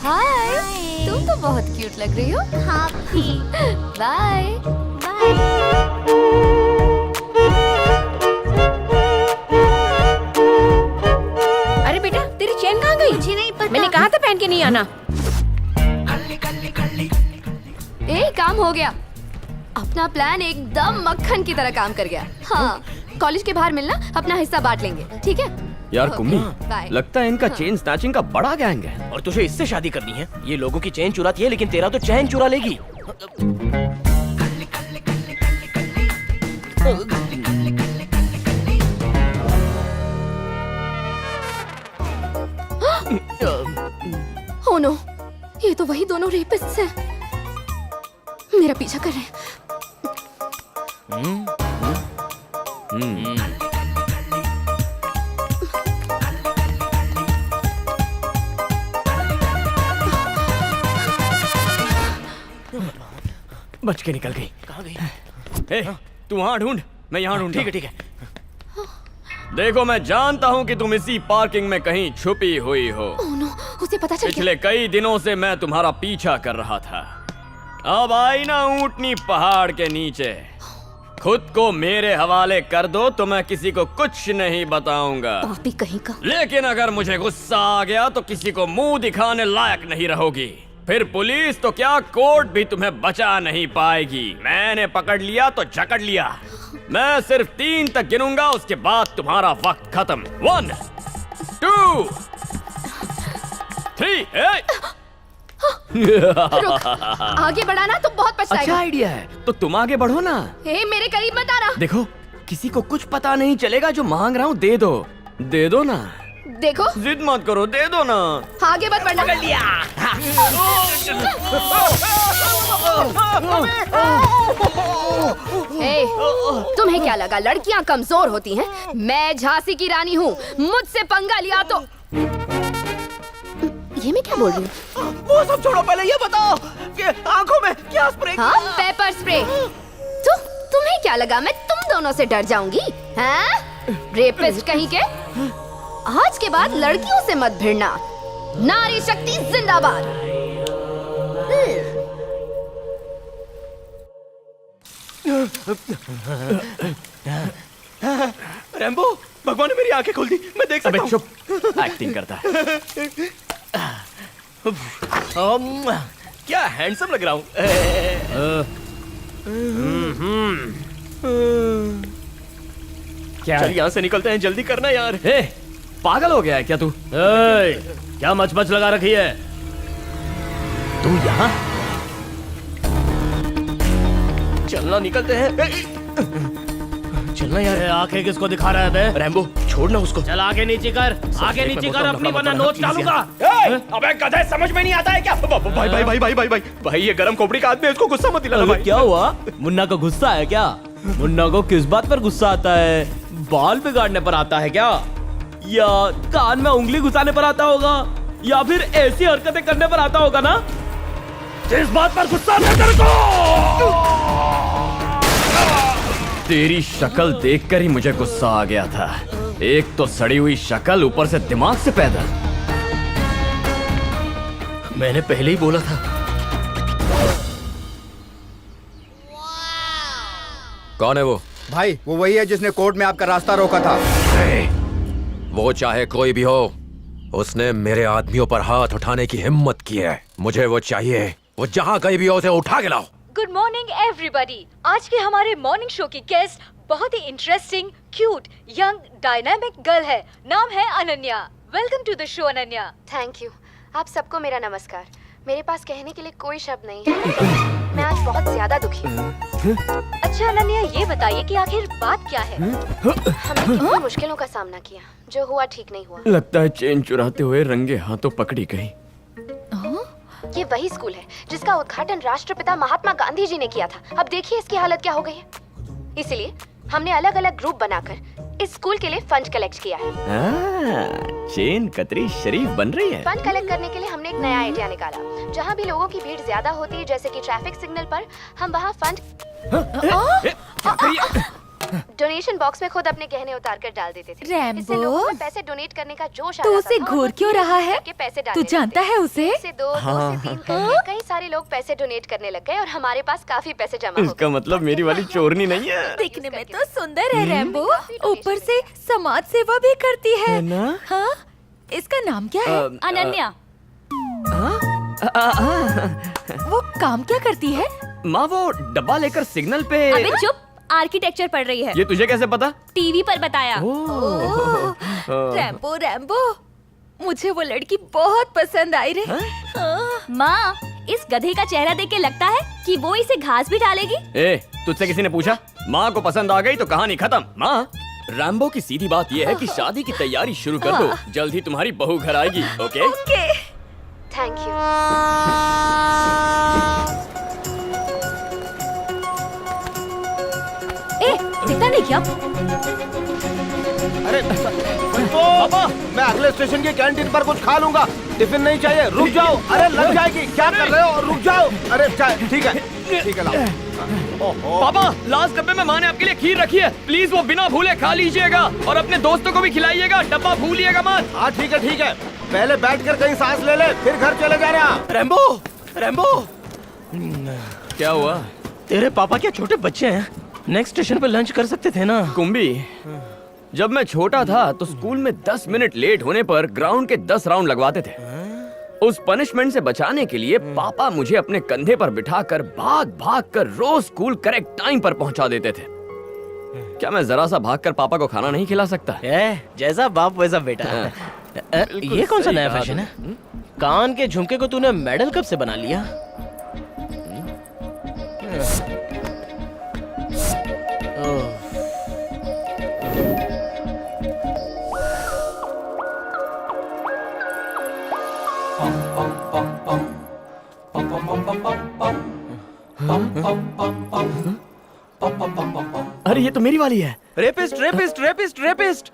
हाय, तुम तो बहुत क्यूट लग रही हो। हाँ भी। बाय। अरे बेटा, तेरी चेन कहाँ गई? मुझे नहीं पता। मैंने कहा था पहन के नहीं आना। काम हो गया। अपना प्लान एकदम मक्खन की तरह काम कर गया। हाँ, कॉलेज के बाहर मिलना, अपना हिस्सा बांट लेंगे, ठीक है? यार कुम्मी, बाय। लगता है इनका चेन स्नैचिंग का बड़ा गैंग है। और तुझे इससे शादी करनी है? ये लोगों की चेन चुराती है, लेकिन तेरा तो चैन चुरा लेगी। ओह नो, ये तो वही दोनों रेपिस्ट्स हैं। मेरा पीछा कर रहे हैं। बच के निकल गई। कहाँ गई? ए, तू वहाँ ढूंढ, मैं यहाँ ढूंढ। ठीक है, ठीक है। देखो, मैं जानता हूँ कि तुम इसी पार्किंग में कहीं छुपी हुई हो। ओह नो, उसे पता चल गया। पिछले कई दिनों से मैं तुम्हारा पीछा कर रहा था। अब आई ना ऊंटनी पहाड़ के नीचे। खुद को मेरे हवाले कर दो तो मैं किसी को कुछ नहीं बताऊंगा। पापी कहीं का। लेकिन अगर मुझे गुस्सा आ गया तो किसी को मुंह दिखाने लायक नहीं रहोगी। फिर पुलिस तो क्या, कोर्ट भी तुम्हें बचा नहीं पाएगी। मैंने पकड़ लिया तो जकड़ लिया। मैं सिर्फ 3 तक गिनूंगा, उसके बाद तुम्हारा वक्त खत्म। 1 2 3। रुक, आगे बढ़ाना तो बहुत अच्छा पछताएगा। आइडिया है, तो तुम आगे बढ़ो ना। हे, मेरे करीब मत आना। देखो, किसी को कुछ पता नहीं चलेगा। जो मांग रहा हूँ दे दो, दे दो ना। देखो, जिद मत करो, दे दो ना। आगे मत बढ़ना। हे, तुम्हें क्या लगा लड़कियां कमजोर होती हैं? मैं झांसी की रानी हूँ। मुझसे पंगा लिया तो ये मैं क्या बोल रही हूँ? वो सब छोड़ो, पहले ये बताओ कि आंखों में क्या स्प्रे? हाँ, पेपर स्प्रे। तुम्हें क्या लगा मैं तुम दोनों से डर जाऊंगी? हाँ? रेपिस्ट कहीं के। आज के बाद लड़कियों से मत भिड़ना। नारी शक्ति जिंदाबाद। रैम्बो, भगवान ने मेरी आंखें खोल दी। मैं देख सकता हूँ। चुप, एक्टिंग करता है। क्या हैंडसम लग रहा हूँ। क्या चल यहाँ से निकलते हैं, जल्दी करना यार। ए, पागल हो गया है क्या तू? क्या मच लगा रखी है? तू यहाँ? चलना, निकलते हैं। चलना यार। आंखें किसको दिखा रहा है बे? रैम्बो, छोड़ना उसको। चल आगे नीचे कर, आगे नीचे कर, अपनी वरना नोट डालूंगा। अबे गधे, समझ में नहीं आता है क्या? भाई भाई भाई भाई भाई भाई भाई, ये गरम खोपड़ी का आदमी है, इसको गुस्सा मत दिलाना भाई। क्या हुआ? मुन्ना को गुस्सा है क्या? मुन्ना को किस बात पर गुस्सा आता है? बाल बिगाड़ने पर आता है क्या? या कान में उंगली घुसाने पर आता होगा? या फिर ऐसी हरकतें करने पर आता होगा ना? किस बात पर गुस्सा है तेरे को? तेरी शक्ल देखकर ही मुझे गुस्सा आ गया था। एक तो सड़ी हुई शक्ल, ऊपर से दिमाग से पैदल। मैंने पहले ही बोला था। कौन है वो? भाई, वो वही है जिसने कोर्ट में आपका रास्ता रोका था। वो चाहे कोई भी हो, उसने मेरे आदमियों पर हाथ उठाने की हिम्मत की है। मुझे वो चाहिए। वो जहाँ कहीं भी हो, उसे उठा के लाओ। Good morning everybody. आज के हमारे मॉर्निंग शो की गेस्ट बहुत ही interesting, cute, young, dynamic girl है। नाम है Ananya. Welcome to the show Ananya. Thank you. आप सबको मेरा नमस्कार। मेरे पास कहने के लिए कोई शब्द नहीं है। मैं आज बहुत ज्यादा दुखी हूँ। अच्छा अनन्या, ये बताइए कि आखिर बात क्या है? हमने कितनी मुश्किलों का सामना किया, जो हुआ ठीक नहीं हुआ। लगता है चेन चुराते हुए रंगे हाथों पकड़ी गई। ये वही स्कूल है जिसका उद्घाटन राष्ट्रपिता महात्मा गांधी जी ने किया था। अब देखिए इसकी हालत क्या हो गई है। इसलिए हमने अलग अलग ग्रुप बनाकर इस स्कूल के लिए फंड कलेक्ट किया है। चेन कतरी शरीफ बन रही है। फंड कलेक्ट करने के लिए हमने एक नया आइडिया निकाला। जहाँ भी लोगों की भीड़ ज्यादा होती है, जैसे कि ट्रैफिक सिग्नल पर, हम वहाँ फंड डोनेशन बॉक्स में खुद अपने गहने उतार कर डाल देते थे। रैम्बो? इससे लोगों में पैसे डोनेट करने का जोश आ तो जाता उसे था और घूर वो क्यों रहा है? के पैसे तू डालने जानता लगते। है उसे? एक से दो से तीन करके कई सारे लोग पैसे डोनेट करने लग गए और हमारे पास काफी पैसे जमा हो इसका मतलब मेरी वाली चोरनी नहीं है। दिखने में तो सुंदर है रैम्बो, ऊपर से समाज सेवा भी करती है ना? हाँ, इसका नाम क्या है? अनन्या। वो काम क्या करती है? माँ वो डब्बा लेकर सिग्नल पे। अबे चुप, आर्किटेक्चर पढ़ रही है। ये तुझे कैसे पता? टीवी पर बताया। रैम्बो रैम्बो, मुझे वो लड़की बहुत पसंद आई रे। माँ, इस गधे का चेहरा देख के लगता है कि वो इसे घास भी डालेगी। ए, तुझसे किसी ने पूछा? माँ को पसंद आ गई तो कहानी खत्म। माँ, रैम्बो की सीधी बात ये है कि शादी की तैयारी शुरू कर दो, जल्द ही तुम्हारी बहू घर आएगी। ओके? Thank you. ए, दिखता नहीं क्या? अरे पापा, मैं अगले स्टेशन की कैंटीन पर कुछ खा लूंगा। टिफिन नहीं चाहिए, रुक जाओ। अरे लग जाएगी, क्या कर रहे हो? रुक जाओ। अरे ठीक है लाओ। पापा, लास्ट डब्बे में माँ ने आपके लिए खीर रखी है, प्लीज वो बिना भूले खा लीजिएगा और अपने दोस्तों को भी खिलाइएगा, डब्बा भूलिएगा मत। हाँ ठीक है, पहले बैठकर कहीं सांस ले ले, फिर घर चले जाना। रैम्बो, रैम्बो, क्या हुआ? तेरे पापा क्या छोटे बच्चे हैं? नेक्स्ट स्टेशन पे लंच कर सकते थे ना? कुंभी, जब मैं छोटा था तो स्कूल में 10 मिनट लेट होने पर ग्राउंड के 10 राउंड लगवाते थे। उस पनिशमेंट से बचाने के लिए पापा मुझे अपने कंधे पर बिठाकर भाग कर रोज स्कूल करेक्ट टाइम पर पहुंचा देते थे। क्या मैं जरा सा भागकर पापा को खाना नहीं खिला सकता? जैसा बाप वैसा बेटा। ये कौन सा नया सही फैशन बात है? कान के झुमके को तूने मेडल कब से बना लिया? अरे ये तो मेरी वाली है। Rapist, rapist, rapist, rapist.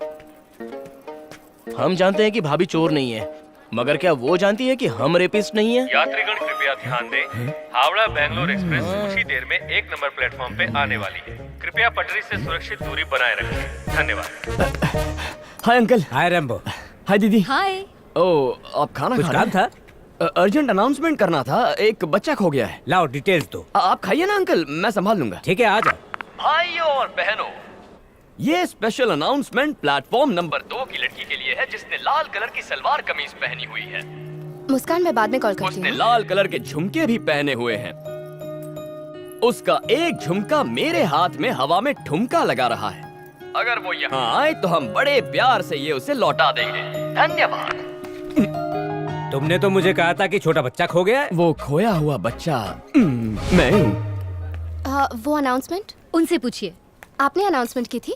हम जानते हैं कि भाभी चोर नहीं है, मगर क्या वो जानती है कि हम रेपिस्ट नहीं है? यात्रीगण कृपया ध्यान दें, हावड़ा बेंगलोर एक्सप्रेस कुछ ही देर में 1 नंबर प्लेटफॉर्म पे आने वाली है। कृपया पटरी से सुरक्षित दूरी बनाए रखें। धन्यवाद। Hi uncle. हाय रैम्बो। हाय दीदी। हाय। ओ, आप खाना कुछ खा काम रहे हैं? था? अर्जेंट अनाउंसमेंट करना था, एक बच्चा खो गया है। लाओ डिटेल्स दो। आप खाइए ना अंकल, मैं संभाल लूंगा। ठीक है, आ जाओ। भाइयों और बहनों, ये स्पेशल अनाउंसमेंट प्लेटफॉर्म नंबर 2 की लड़की के लिए है जिसने लाल कलर की सलवार कमीज पहनी हुई है। मुस्कान, मैं बाद में कॉल करती उसने हूँ। लाल कलर के झुमके भी पहने हुए हैं। उसका एक झुमका मेरे हाथ में हवा में ठुमका लगा रहा है। अगर वो यहाँ आए तो हम बड़े प्यार से ये उसे लौटा देंगे। धन्यवाद। तुमने तो मुझे कहा था कि छोटा बच्चा खो गया है। वो खोया हुआ बच्चा मैं हूँ। वो अनाउंसमेंट उनसे पूछिए। आपने अनाउंसमेंट की थी?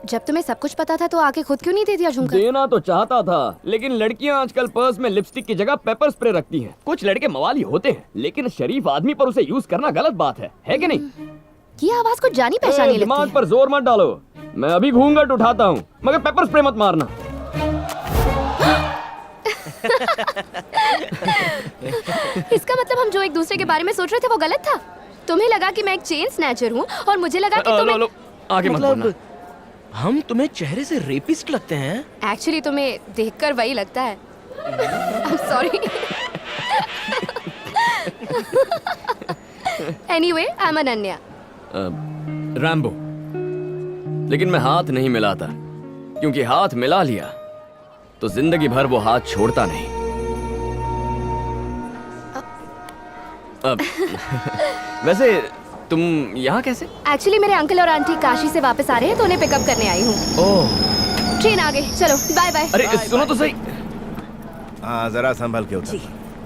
जब तुम्हें सब कुछ पता था तो आके खुद क्यों नहीं दे दिया झुमका? देना तो चाहता था, लेकिन लड़कियां आजकल पर्स में लिपस्टिक की जगह पेपर स्प्रे रखती हैं। कुछ लड़के मवाली होते हैं, लेकिन शरीफ आदमी पर उसे यूज करना गलत बात है कि नहीं? ये आवाज कुछ जानी पहचानी लगती दिमाग है। पर जोर मत डालो, मैं अभी घूंघट उठाता हूँ, मगर पेपर स्प्रे मत मारना। इसका मतलब हम जो एक दूसरे के बारे में सोच रहे थे वो गलत था? तुम्हें लगा कि मैं एक चेन स्नैचर हूँ और मुझे लगा कि तुम्हें... लो, आगे मत बोलना। हम तुम्हें चेहरे से रेपिस्ट लगते हैं? एक्चुअली तुम्हें देखकर वही लगता है। I'm sorry. Anyway, I'm Ananya. Rambo. लेकिन मैं हाथ नहीं मिलाता, क्योंकि हाथ मिला लिया तो जिंदगी भर वो हाथ छोड़ता नहीं। अब वैसे तुम यहाँ कैसे? एक्चुअली मेरे अंकल और आंटी काशी से वापस आ रहे हैं तो उन्हें पिकअप करने आई हूँ। ओह, ट्रेन आ गई, चलो बाय बाय। अरे सुनो तो सही। हाँ जरा संभल के उतर।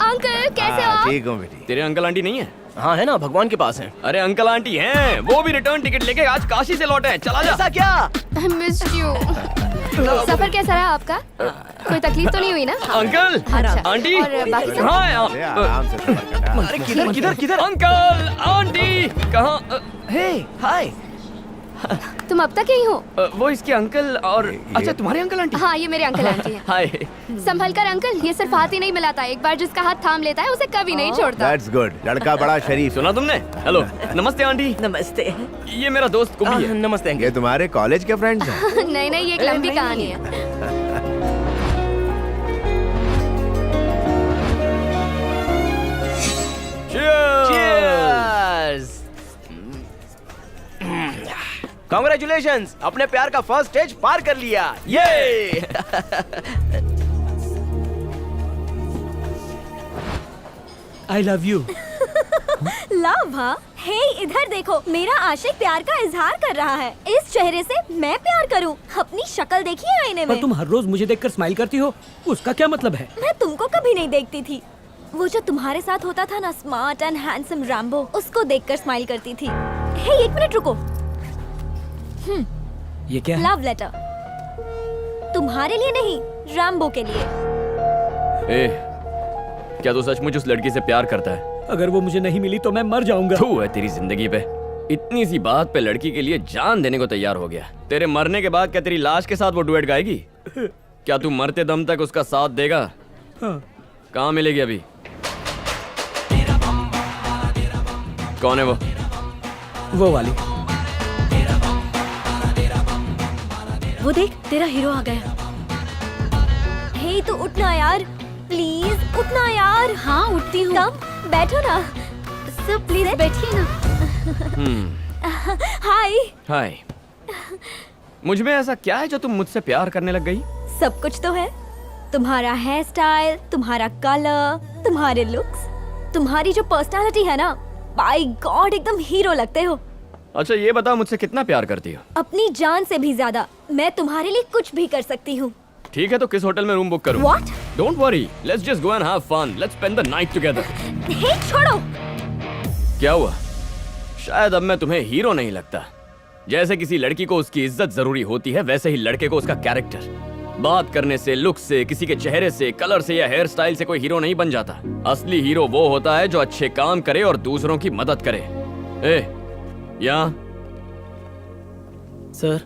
अंकल कैसे हो आप? ठीक हूँ बेटी। तेरे अंकल आंटी नहीं है? हाँ है ना, भगवान के पास है। अरे अंकल आंटी हैं, वो भी रिटर्न टिकट लेके आज काशी से लौटे हैं। चला जा। ऐसा क्या? I missed you. सफर कैसा रहा आपका? कोई तकलीफ तो नहीं हुई ना? अंकल, अच्छा, आंटी, और बाकी सब? हाँ अरे आराम से सफर करना। अरे किधर किधर किधर? अंकल आंटी कहाँ? हे हाय तुम अब तक यही हो? वो इसके अंकल और अच्छा तुम्हारे अंकल आंटी? हाँ, ये मेरे अंकल आंटी हैं। हाय। संभल कर अंकल, ये सिर्फ हाथ ही नहीं मिलाता, एक बार जिसका हाथ थाम लेता है उसे कभी नहीं छोड़ता। दैट्स गुड, लड़का बड़ा शरीफ। सुना तुमने? हेलो, नमस्ते आंटी। नमस्ते। ये मेरा दोस्त कुंभी है। नमस्ते ये तुम्हारे कॉलेज के फ्रेंड्स हैं? नहीं नहीं, ये एक लंबी कहानी है। Cheers! Congratulations! अपने प्यार का फर्स्ट स्टेज पार कर लिया। ये आई लव यू। लव? हाँ? हे इधर देखो, मेरा आशिक प्यार का इजहार कर रहा है। इस चेहरे से मैं प्यार करूं? अपनी शक्ल देखिए आईने में। पर तुम हर रोज मुझे देखकर स्माइल करती हो, उसका क्या मतलब है? मैं तुमको कभी नहीं देखती थी। वो जो तुम्हारे साथ होता था ना, स्मार्ट एंड हैंडसम रैम्बो, उसको देखकर स्माइल करती थी। हे एक मिनट रुको। ये क्या है? Love letter. तुम्हारे लिए नहीं, रैम्बो के लिए। ए, क्या तू सचमुच उस लड़की से प्यार करता है? अगर वो मुझे नहीं मिली तो मैं मर जाऊंगा। तू है तेरी जिंदगी पे। इतनी सी बात पे लड़की के लिए जान देने को तैयार हो गया। तेरे मरने के बाद क्या तेरी लाश के साथ वो डुएट गाएगी? क्या तू मरते दम तक उसका साथ देगा? हाँ। कहाँ मिलेगी अभी? कौन है वो वाली। वो देख, तेरा हीरो आ गया। हे तू उठना यार, प्लीज उठना यार। हाँ उठती हूँ। कम बैठो ना। सब प्लीज बैठिए ना। हाय। हाय। मुझ में ऐसा क्या है जो तुम मुझसे प्यार करने लग गई? सब कुछ तो है। तुम्हारा हेयर स्टाइल, तुम्हारा कलर, तुम्हारे लुक्स, तुम्हारी जो पर्सनालिटी है ना, बाय गॉड एकदम हीरो लगते हो। अच्छा ये बता, मुझसे कितना प्यार करती हो? अपनी जान से भी ज्यादा। मैं तुम्हारे लिए कुछ भी कर सकती हूँ। ठीक है, तो किस होटल में रूम बुक करूं? What? Don't worry, let's just go and have fun. Let's spend the night together. हे छोड़ो। क्या हुआ? शायद अब मैं तुम्हें हीरो नहीं लगता। जैसे किसी लड़की को उसकी इज्जत जरूरी होती है, वैसे ही लड़के को उसका कैरेक्टर। बात करने से, लुक से, किसी के चेहरे से, कलर से या हेयर स्टाइल से कोई हीरो नहीं बन जाता। असली हीरो वो होता है जो अच्छे काम करे और दूसरों की मदद करे। ए, यहाँ सर,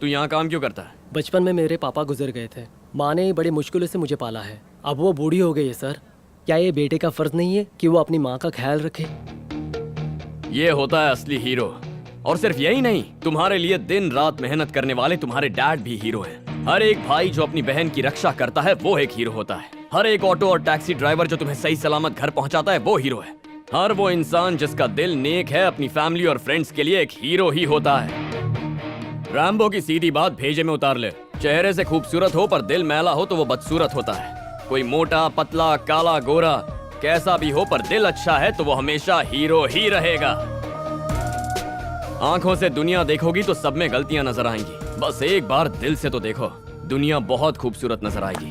तू यहाँ काम क्यों करता है? बचपन में मेरे पापा गुजर गए थे। माँ ने बड़ी मुश्किलों से मुझे पाला है। अब वो बूढ़ी हो गई है सर। क्या ये बेटे का फर्ज नहीं है कि वो अपनी माँ का ख्याल रखे? ये होता है असली हीरो। और सिर्फ यही नहीं, तुम्हारे लिए दिन रात मेहनत करने वाले तुम्हारे डैड भी हीरो हैं। हर एक भाई जो अपनी बहन की रक्षा करता है वो एक हीरो होता है। हर एक ऑटो और टैक्सी ड्राइवर जो तुम्हें सही सलामत घर पहुंचाता है वो हीरो है। हर वो इंसान जिसका दिल नेक है, अपनी फैमिली और फ्रेंड्स के लिए एक हीरो ही होता है। रैम्बो की सीधी बात भेजे में उतार ले। चेहरे से खूबसूरत हो पर दिल मैला हो तो वो बदसूरत होता है। कोई मोटा, पतला, काला, गोरा, कैसा भी हो पर दिल अच्छा है तो वो हमेशा हीरो ही रहेगा। आंखों से दुनिया देखोगी तो सब में गलतियां नजर आएंगी। बस एक बार दिल से तो देखो, दुनिया बहुत खूबसूरत नजर आएगी।